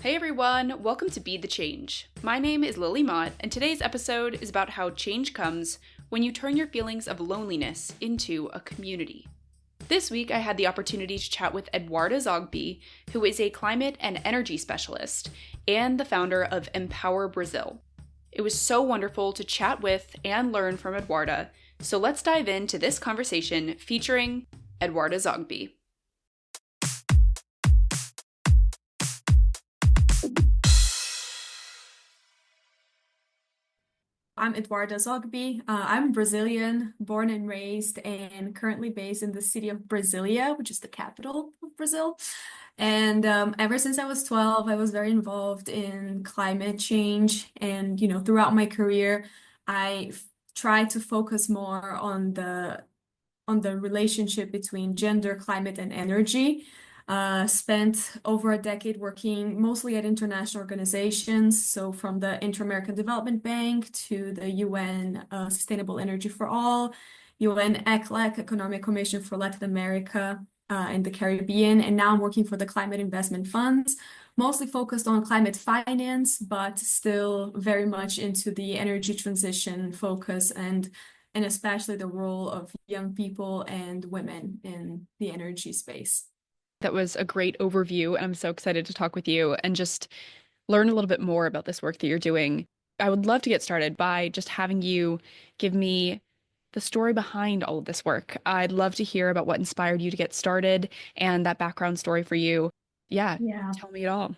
Hey everyone, welcome to Be the Change. My name is Lily Mott, and today's episode is about how change comes when you turn your feelings of loneliness into a community. This week, I had the opportunity to chat with Eduarda Zoghbi, who is a climate and energy specialist and the founder of MPower Brasil. It was so wonderful to chat with and learn from Eduarda, so let's dive into this conversation featuring Eduarda Zoghbi. I'm Eduarda Zoghbi. I'm Brazilian, born and raised, and currently based in the city of Brasilia, which is the capital of Brazil. And ever since I was 12, I was very involved in climate change. And, throughout my career, I tried to focus more on the relationship between gender, climate, and energy. Spent over a decade working mostly at international organizations, so from the Inter-American Development Bank to the UN Sustainable Energy for All, UN ECLEC, Economic Commission for Latin America and the Caribbean, and now I'm working for the Climate Investment Funds, mostly focused on climate finance, but still very much into the energy transition focus and especially the role of young people and women in the energy space. That was a great overview, and I'm so excited to talk with you and just learn a little bit more about this work that you're doing. I would love to get started by just having you give me the story behind all of this work. I'd love to hear about what inspired you to get started and that background story for you. Yeah, Yeah. tell me it all.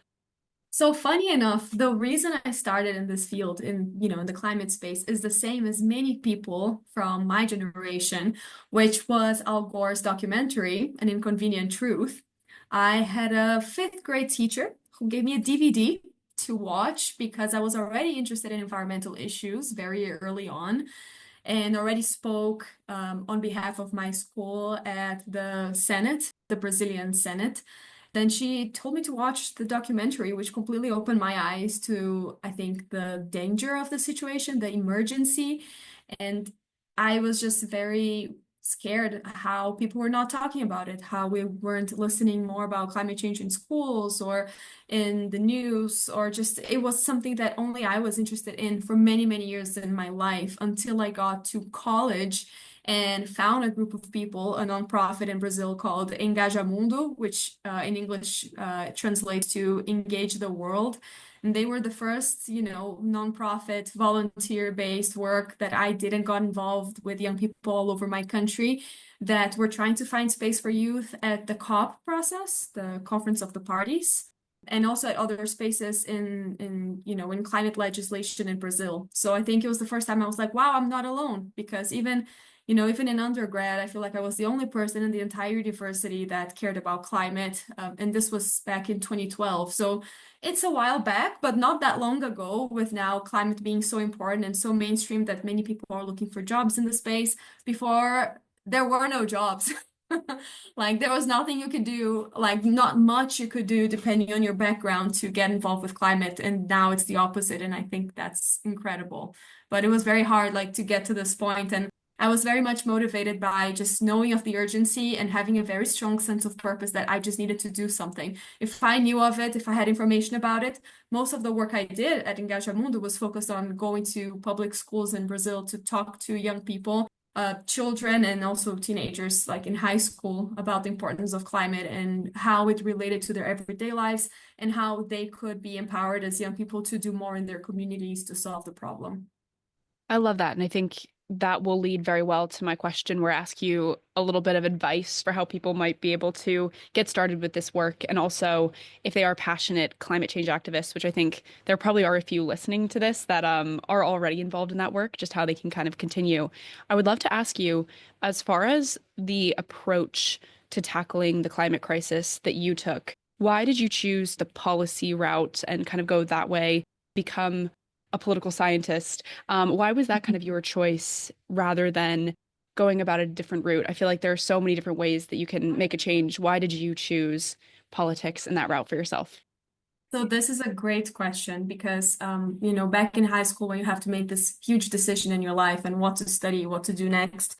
So funny enough, the reason I started in this field in the climate space is the same as many people from my generation, which was Al Gore's documentary, An Inconvenient Truth. I had a fifth grade teacher who gave me a DVD to watch because I was already interested in environmental issues very early on and already spoke on behalf of my school at the Senate, the Brazilian Senate. Then she told me to watch the documentary, which completely opened my eyes to, I think, the danger of the situation, the emergency. And I was just very scared how people were not talking about it, how we weren't listening more about climate change in schools or in the news, or just it was something that only I was interested in for many, many years in my life until I got to college and found a group of people, a nonprofit in Brazil called Engajamundo, which in English translates to Engage the World. And they were the first, nonprofit volunteer-based work that I did and got involved with young people all over my country that were trying to find space for youth at the COP process, the Conference of the Parties, and also at other spaces in climate legislation in Brazil. So I think it was the first time I was like, wow, I'm not alone, because even in undergrad, I feel like I was the only person in the entire university that cared about climate. And this was back in 2012. So it's a while back, but not that long ago, with now climate being so important and so mainstream that many people are looking for jobs in the space. Before, there were no jobs. Like there was nothing you could do, like not much you could do depending on your background to get involved with climate. And now it's the opposite. And I think that's incredible. But it was very hard, like to get to this point. And I was very much motivated by just knowing of the urgency and having a very strong sense of purpose that I just needed to do something. If I knew of it, if I had information about it, most of the work I did at Engajamundo was focused on going to public schools in Brazil to talk to young people, children and also teenagers, like in high school, about the importance of climate and how it related to their everyday lives and how they could be empowered as young people to do more in their communities to solve the problem. I love that. And I think that will lead very well to my question where I ask you a little bit of advice for how people might be able to get started with this work. And also, if they are passionate climate change activists, which I think there probably are a few listening to this that are already involved in that work, just how they can kind of continue. I would love to ask you, as far as the approach to tackling the climate crisis that you took, why did you choose the policy route and kind of go that way, become a political scientist? Why was that kind of your choice rather than going about a different route? I feel like there are so many different ways that you can make a change. Why did you choose politics and that route for yourself? So this is a great question because, back in high school when you have to make this huge decision in your life and what to study, what to do next,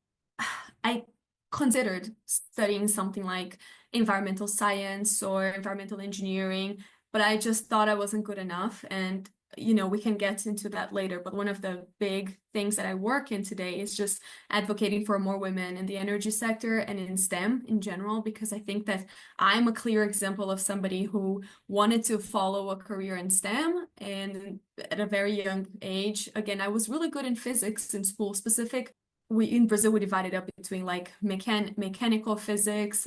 I considered studying something like environmental science or environmental engineering. but I just thought I wasn't good enough. And, we can get into that later. But one of the big things that I work in today is just advocating for more women in the energy sector and in STEM in general, because I think that I'm a clear example of somebody who wanted to follow a career in STEM. And at a very young age, again, I was really good in physics in school, specific. We in Brazil we divided up between like mechanical physics,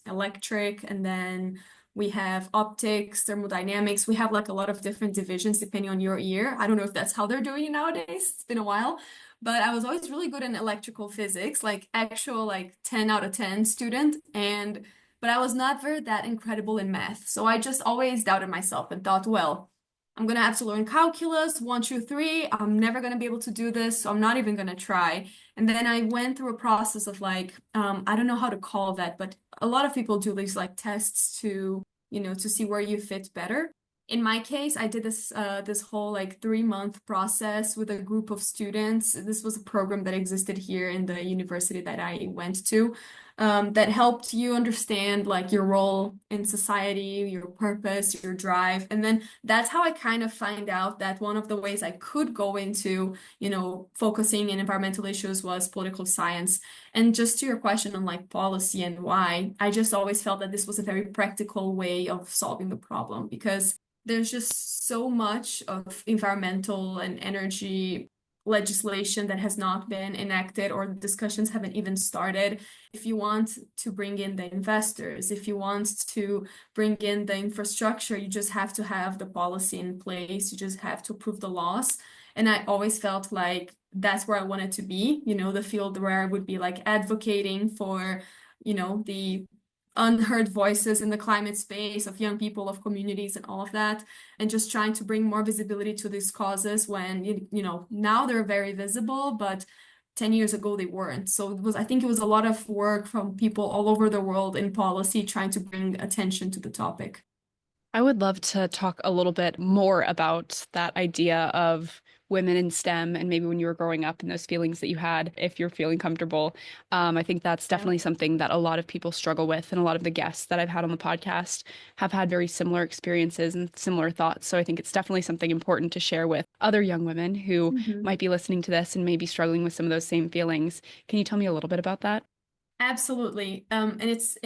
electric, and then we have optics, thermodynamics. We have like a lot of different divisions depending on your year. I don't know if that's how they're doing it nowadays. It's been a while. But I was always really good in electrical physics, like actual like 10 out of 10 student. But I was not very that incredible in math. So I just always doubted myself and thought, well, I'm gonna have to learn calculus, one, two, three. I'm never gonna be able to do this, so I'm not even gonna try. And then I went through a process of like, I don't know how to call that, but a lot of people do these like tests to, to see where you fit better. In my case, I did this whole like 3 month process with a group of students. This was a program that existed here in the university that I went to, that helped you understand like your role in society, your purpose, your drive. And then that's how I kind of find out that one of the ways I could go into, focusing in environmental issues was political science. And just to your question on like policy and why, I just always felt that this was a very practical way of solving the problem because there's just so much of environmental and energy legislation that has not been enacted or discussions haven't even started. If you want to bring in the investors, if you want to bring in the infrastructure, you just have to have the policy in place. You just have to approve the laws. And I always felt like that's where I wanted to be, the field where I would be like advocating for, the unheard voices in the climate space of young people, of communities, and all of that, and just trying to bring more visibility to these causes when, now they're very visible, but 10 years ago they weren't. So I think it was a lot of work from people all over the world in policy trying to bring attention to the topic. I would love to talk a little bit more about that idea of women in STEM and maybe when you were growing up and those feelings that you had, if you're feeling comfortable. I think that's Yeah. definitely something that a lot of people struggle with, and a lot of the guests that I've had on the podcast have had very similar experiences and similar thoughts. So I think it's definitely something important to share with other young women who Mhm. might be listening to this and maybe struggling with some of those same feelings. Can you tell me a little bit about that? Absolutely. And it's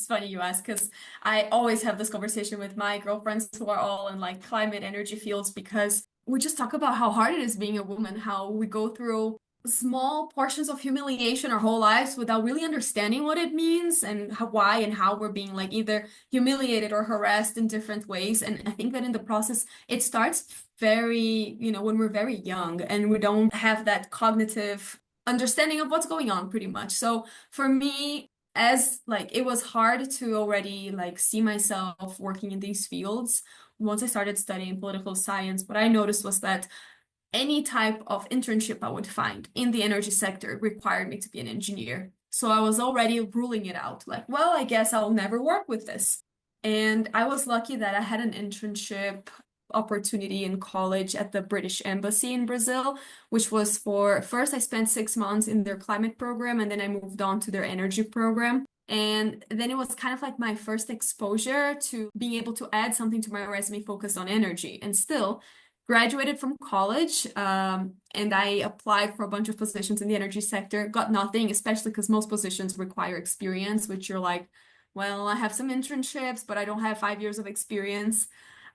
funny you ask because I always have this conversation with my girlfriends who are all in like climate energy fields because we just talk about how hard it is being a woman, how we go through small portions of humiliation our whole lives without really understanding what it means and why and how we're being like either humiliated or harassed in different ways. And I think that in the process, it starts very, when we're very young and we don't have that cognitive understanding of what's going on pretty much. So for me, as like it was hard to already like see myself working in these fields. Once I started studying political science, what I noticed was that any type of internship I would find in the energy sector required me to be an engineer. So I was already ruling it out, like, well, I guess I'll never work with this. And I was lucky that I had an internship opportunity in college at the British Embassy in Brazil, which was for first I spent 6 months in their climate program and then I moved on to their energy program. And then it was kind of like my first exposure to being able to add something to my resume focused on energy. And still, graduated from college, and I applied for a bunch of positions in the energy sector, got nothing, especially because most positions require experience, which you're like, well, I have some internships, but I don't have 5 years of experience.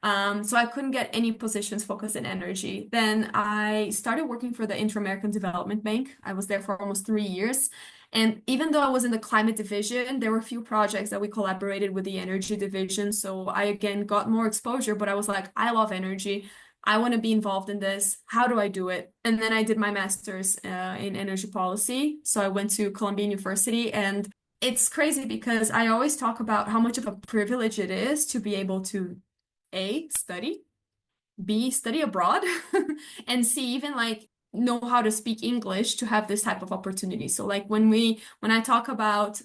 So I couldn't get any positions focused in energy. Then I started working for the Inter-American Development Bank. I was there for almost 3 years. And even though I was in the climate division, there were a few projects that we collaborated with the energy division. So I again got more exposure, but I was like, I love energy. I want to be involved in this. How do I do it? And then I did my master's in energy policy. So I went to Columbia University, and it's crazy because I always talk about how much of a privilege it is to be able to A, study, B, study abroad, and C, even like know how to speak English to have this type of opportunity. So like when I talk about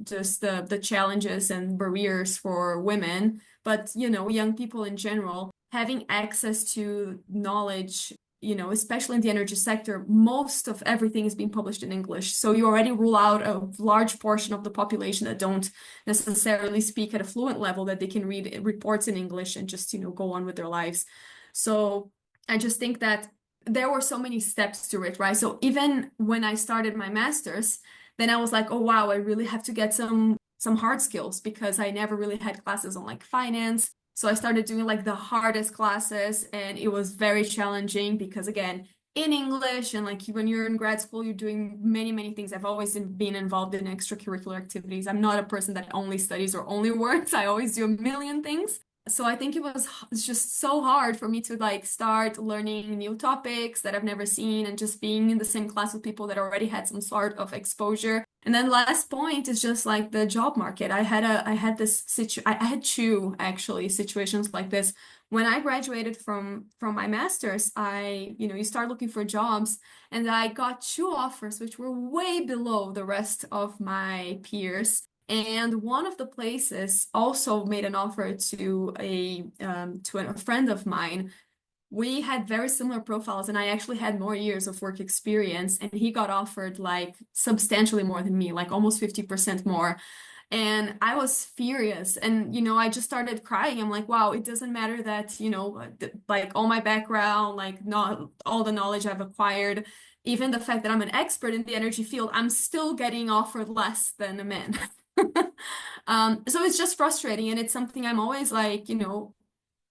just the challenges and barriers for women, but young people in general, having access to knowledge especially in the energy sector, most of everything is being published in English. So you already rule out a large portion of the population that don't necessarily speak at a fluent level, that they can read reports in English and just, go on with their lives. So I just think that there were so many steps to it, right? So even when I started my master's, then I was like, oh wow, I really have to get some hard skills because I never really had classes on like finance. So I started doing like the hardest classes, and it was very challenging because again, in English and like when you're in grad school, you're doing many, many things. I've always been involved in extracurricular activities. I'm not a person that only studies or only works. I always do a million things. So I think it's just so hard for me to like start learning new topics that I've never seen and just being in the same class with people that already had some sort of exposure. And then last point is just like the job market. I had two actually situations like this. When I graduated from my master's, you start looking for jobs, and I got two offers which were way below the rest of my peers. And one of the places also made an offer to a friend of mine. We had very similar profiles, and I actually had more years of work experience, and he got offered like substantially more than me, like almost 50% more. And I was furious. And, I just started crying. I'm like, wow, it doesn't matter that, like all my background, like not all the knowledge I've acquired, even the fact that I'm an expert in the energy field, I'm still getting offered less than a man. So it's just frustrating, and it's something I'm always like,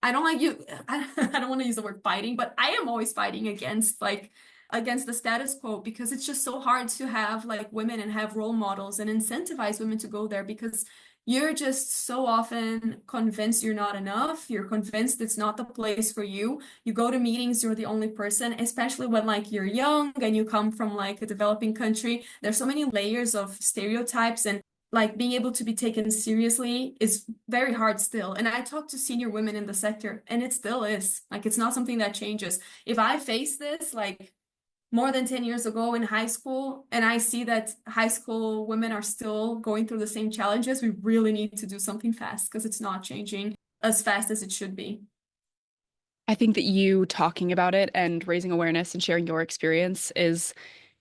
I don't like you. I don't want to use the word fighting, but I am always fighting against the status quo because it's just so hard to have like women and have role models and incentivize women to go there because you're just so often convinced you're not enough. You're convinced it's not the place for you. You go to meetings, you're the only person, especially when like you're young and you come from like a developing country. There's so many layers of stereotypes, and like being able to be taken seriously is very hard still. And I talk to senior women in the sector, and it still is. Like it's not something that changes. If I face this like more than 10 years ago in high school, and I see that high school women are still going through the same challenges, we really need to do something fast because it's not changing as fast as it should be. I think that you talking about it and raising awareness and sharing your experience is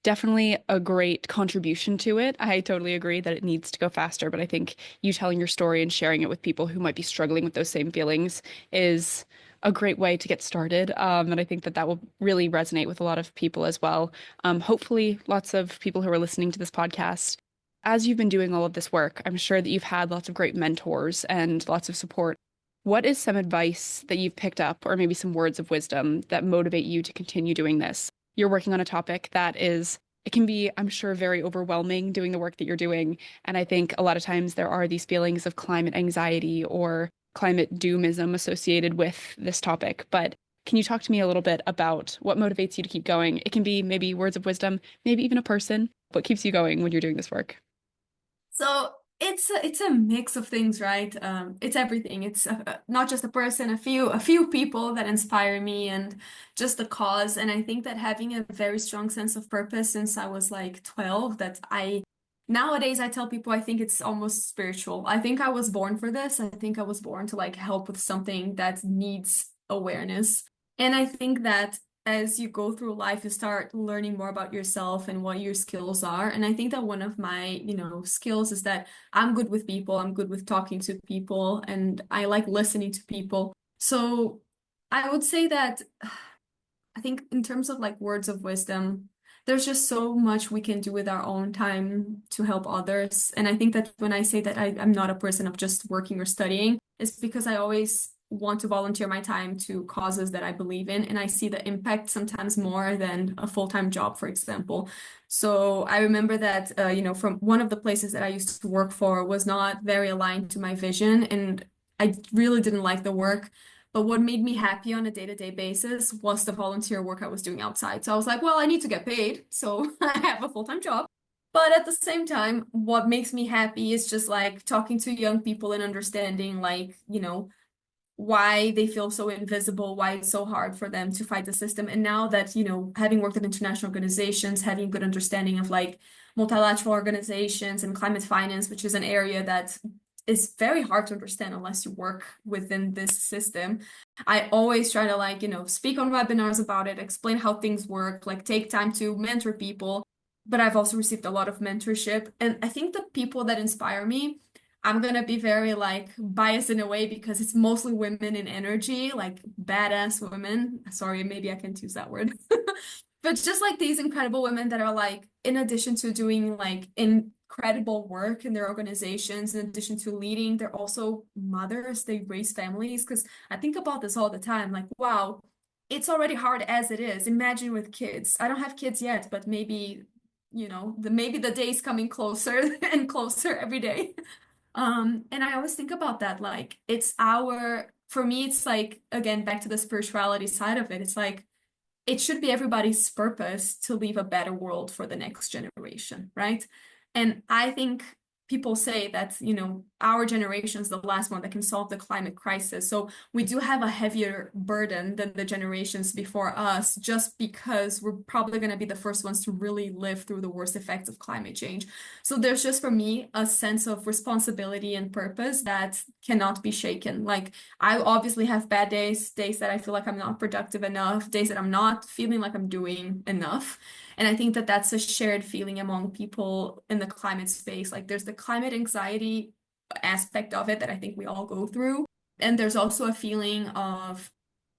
definitely a great contribution to it. I totally agree that it needs to go faster, but I think you telling your story and sharing it with people who might be struggling with those same feelings is a great way to get started. And I think that that will really resonate with a lot of people as well. Hopefully, lots of people who are listening to this podcast. As you've been doing all of this work, I'm sure that you've had lots of great mentors and lots of support. What is some advice that you've picked up, or maybe some words of wisdom that motivate you to continue doing this? You're working on a topic that is, it can be, I'm sure, very overwhelming doing the work that you're doing. And I think a lot of times there are these feelings of climate anxiety or climate doomism associated with this topic. But can you talk to me a little bit about what motivates you to keep going? It can be maybe words of wisdom, maybe even a person. What keeps you going when you're doing this work? So it's a mix of things, right? It's everything. It's not just a person, a few people that inspire me, and just the cause. And I think that having a very strong sense of purpose since I was like 12, that I nowadays I tell people I think it's almost spiritual. I think I was born for this. I think I was born to like help with something that needs awareness. And I think that as you go through life, you start learning more about yourself and what your skills are. And I think that one of my, skills is that I'm good with people. I'm good with talking to people, and I like listening to people. So I would say that I think in terms of like words of wisdom, there's just so much we can do with our own time to help others. And I think that when I say that I'm not a person of just working or studying, it's because I always want to volunteer my time to causes that I believe in. And I see the impact sometimes more than a full-time job, for example. So I remember that, from one of the places that I used to work for was not very aligned to my vision. And I really didn't like the work. But what made me happy on a day-to-day basis was the volunteer work I was doing outside. So I was like, well, I need to get paid, so I have a full-time job. But at the same time, what makes me happy is just like talking to young people and understanding, like, why they feel so invisible, why it's so hard for them to fight the system. And now that, having worked at international organizations, having good understanding of like multilateral organizations and climate finance, which is an area that is very hard to understand unless you work within this system. I always try to like, speak on webinars about it, explain how things work, like take time to mentor people. But I've also received a lot of mentorship. And I think the people that inspire me, I'm gonna be very like biased in a way because it's mostly women in energy, like badass women. Sorry, maybe I can't use that word. But just like these incredible women that are like, in addition to doing like incredible work in their organizations, in addition to leading, they're also mothers, they raise families. Because I think about this all the time, like, wow, it's already hard as it is. Imagine with kids. I don't have kids yet, but maybe, maybe the day's coming closer and closer every day. And I always think about that, like for me, it's like, again, back to the spirituality side of it. It's like, it should be everybody's purpose to leave a better world for the next generation, right? And I think people say that, our generation is the last one that can solve the climate crisis. So we do have a heavier burden than the generations before us, just because we're probably going to be the first ones to really live through the worst effects of climate change. So there's just for me a sense of responsibility and purpose that cannot be shaken. Like, I obviously have bad days, days that I feel like I'm not productive enough, days that I'm not feeling like I'm doing enough. And I think that that's a shared feeling among people in the climate space. Like, there's the climate anxiety aspect of it that I think we all go through. And there's also a feeling of,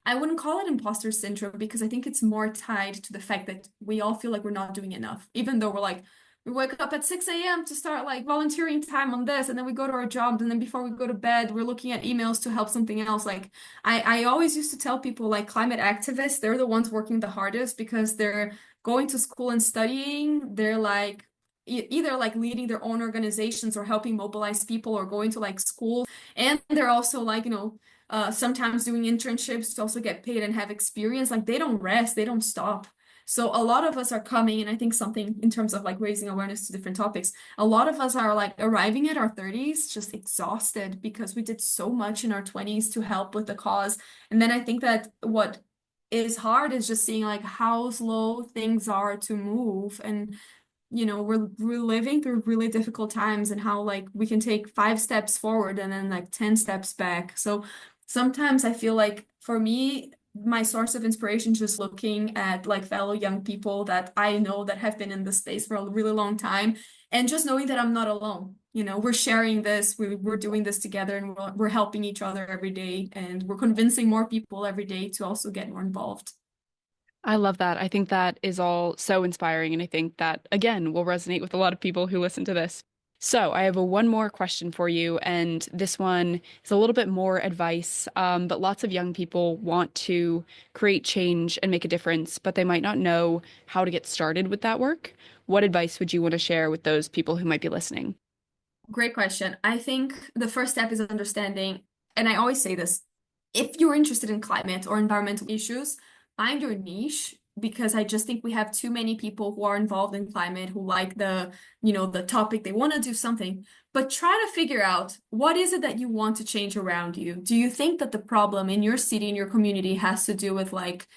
I wouldn't call it imposter syndrome because I think it's more tied to the fact that we all feel like we're not doing enough, even though we're like, we wake up at 6 a.m. to start like volunteering time on this, and then we go to our jobs, and then before we go to bed, we're looking at emails to help something else. Like, I always used to tell people like climate activists, they're the ones working the hardest because they're going to school and studying. They're like either like leading their own organizations or helping mobilize people or going to like school. And they're also like, sometimes doing internships to also get paid and have experience. Like they don't rest, they don't stop. So a lot of us are coming, and I think something in terms of like raising awareness to different topics, a lot of us are like arriving at our 30s just exhausted because we did so much in our 20s to help with the cause. And then I think that what is hard is just seeing like how slow things are to move. And we're living through really difficult times, and how like we can take 5 steps forward and then like 10 steps back. So sometimes I feel like for me, my source of inspiration is just looking at like fellow young people that I know that have been in this space for a really long time, and just knowing that I'm not alone. We're sharing this, we're doing this together, and we're helping each other every day, and we're convincing more people every day to also get more involved. I love that. I think that is all so inspiring. And I think that, again, will resonate with a lot of people who listen to this. So I have one more question for you. And this one is a little bit more advice. But lots of young people want to create change and make a difference, but they might not know how to get started with that work. What advice would you want to share with those people who might be listening? Great question. I think the first step is understanding, and I always say this, if you're interested in climate or environmental issues, find your niche, because I just think we have too many people who are involved in climate who like the topic, they want to do something, but try to figure out what is it that you want to change around you. Do you think that the problem in your city, in your community has to do with like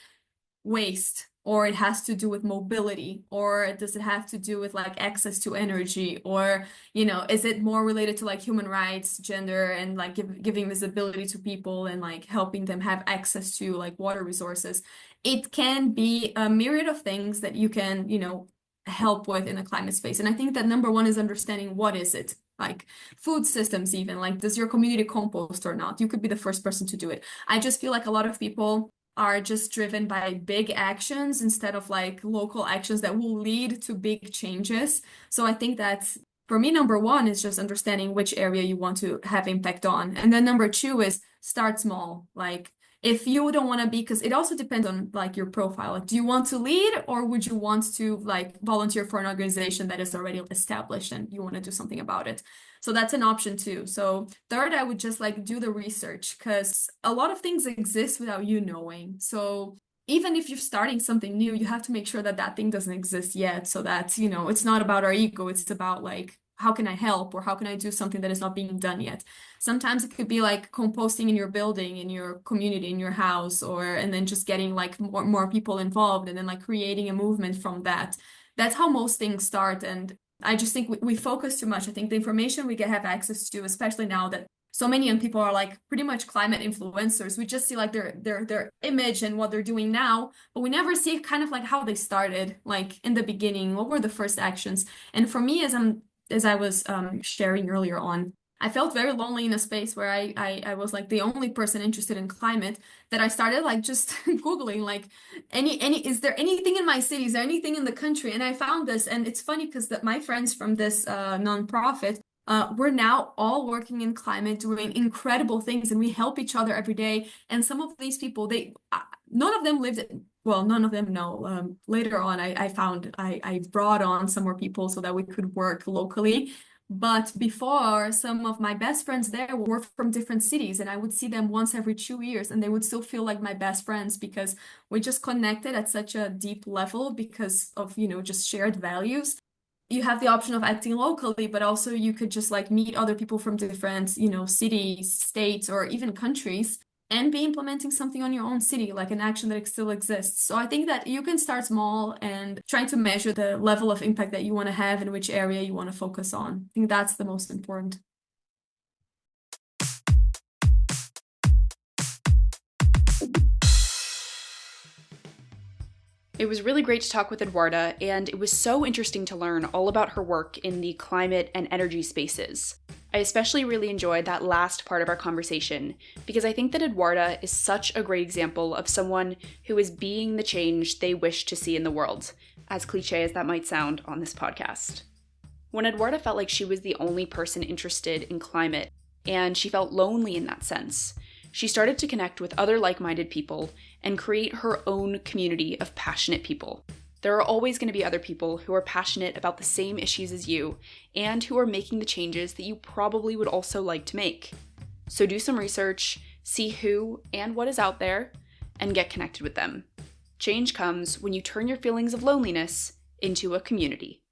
waste, or it has to do with mobility, or does it have to do with like access to energy, or is it more related to like human rights, gender, and like giving visibility to people and like helping them have access to like water resources? It can be a myriad of things that you can help with in the climate space. And I think that number one is understanding what is it. Like food systems, even like, does your community compost or not? You could be the first person to do it. I just feel like a lot of people are just driven by big actions instead of like local actions that will lead to big changes. So I think that for me, number one is just understanding which area you want to have impact on. And then number two is start small. Like if you don't want to be, because it also depends on like your profile. Like, do you want to lead, or would you want to like volunteer for an organization that is already established and you want to do something about it? So that's an option too. So third, I would just like do the research, because a lot of things exist without you knowing. So even if you're starting something new, you have to make sure that that thing doesn't exist yet. So that, it's not about our ego. It's about like, how can I help, or how can I do something that is not being done yet? Sometimes it could be like composting in your building, in your community, in your house, and then just getting like more people involved, and then like creating a movement from that. That's how most things start. And I just think we focus too much. I think the information we get have access to, especially now that so many young people are like pretty much climate influencers. We just see like their image and what they're doing now, but we never see kind of like how they started, like in the beginning, what were the first actions. And for me, as I was sharing earlier on, I felt very lonely in a space where I was like the only person interested in climate, that I started like just Googling like any is there anything in my city? Is there anything in the country? And I found this, and it's funny because that my friends from this nonprofit, we're now all working in climate, doing incredible things, and we help each other every day. And some of these people, none of them lived. Well, none of them know. Later on, I brought on some more people so that we could work locally. But before, some of my best friends there were from different cities, and I would see them once every 2 years, and they would still feel like my best friends because we just connected at such a deep level because of, just shared values. You have the option of acting locally, but also you could just like meet other people from different, cities, states, or even countries, and be implementing something on your own city, like an action that still exists. So I think that you can start small and trying to measure the level of impact that you want to have and which area you want to focus on. I think that's the most important. It was really great to talk with Eduarda, and it was so interesting to learn all about her work in the climate and energy spaces. I especially really enjoyed that last part of our conversation because I think that Eduarda is such a great example of someone who is being the change they wish to see in the world, as cliche as that might sound on this podcast. When Eduarda felt like she was the only person interested in climate, and she felt lonely in that sense, she started to connect with other like-minded people and create her own community of passionate people. There are always going to be other people who are passionate about the same issues as you and who are making the changes that you probably would also like to make. So do some research, see who and what is out there, and get connected with them. Change comes when you turn your feelings of loneliness into a community.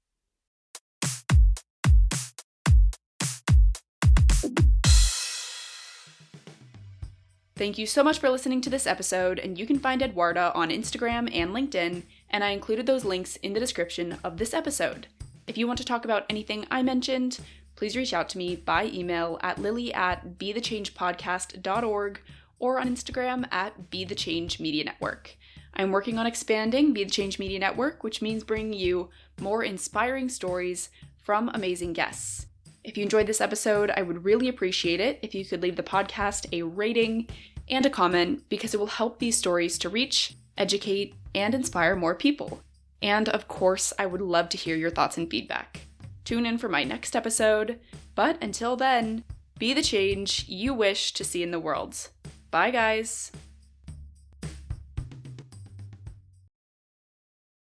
Thank you so much for listening to this episode, and you can find Eduarda on Instagram and LinkedIn, and I included those links in the description of this episode. If you want to talk about anything I mentioned, please reach out to me by email at lily@bethechangepodcast.org or on Instagram at Be The Change Media Network. I'm working on expanding Be The Change Media Network, which means bringing you more inspiring stories from amazing guests. If you enjoyed this episode, I would really appreciate it if you could leave the podcast a rating and a comment because it will help these stories to reach, educate, and inspire more people. And of course, I would love to hear your thoughts and feedback. Tune in for my next episode, but until then, be the change you wish to see in the world. Bye, guys!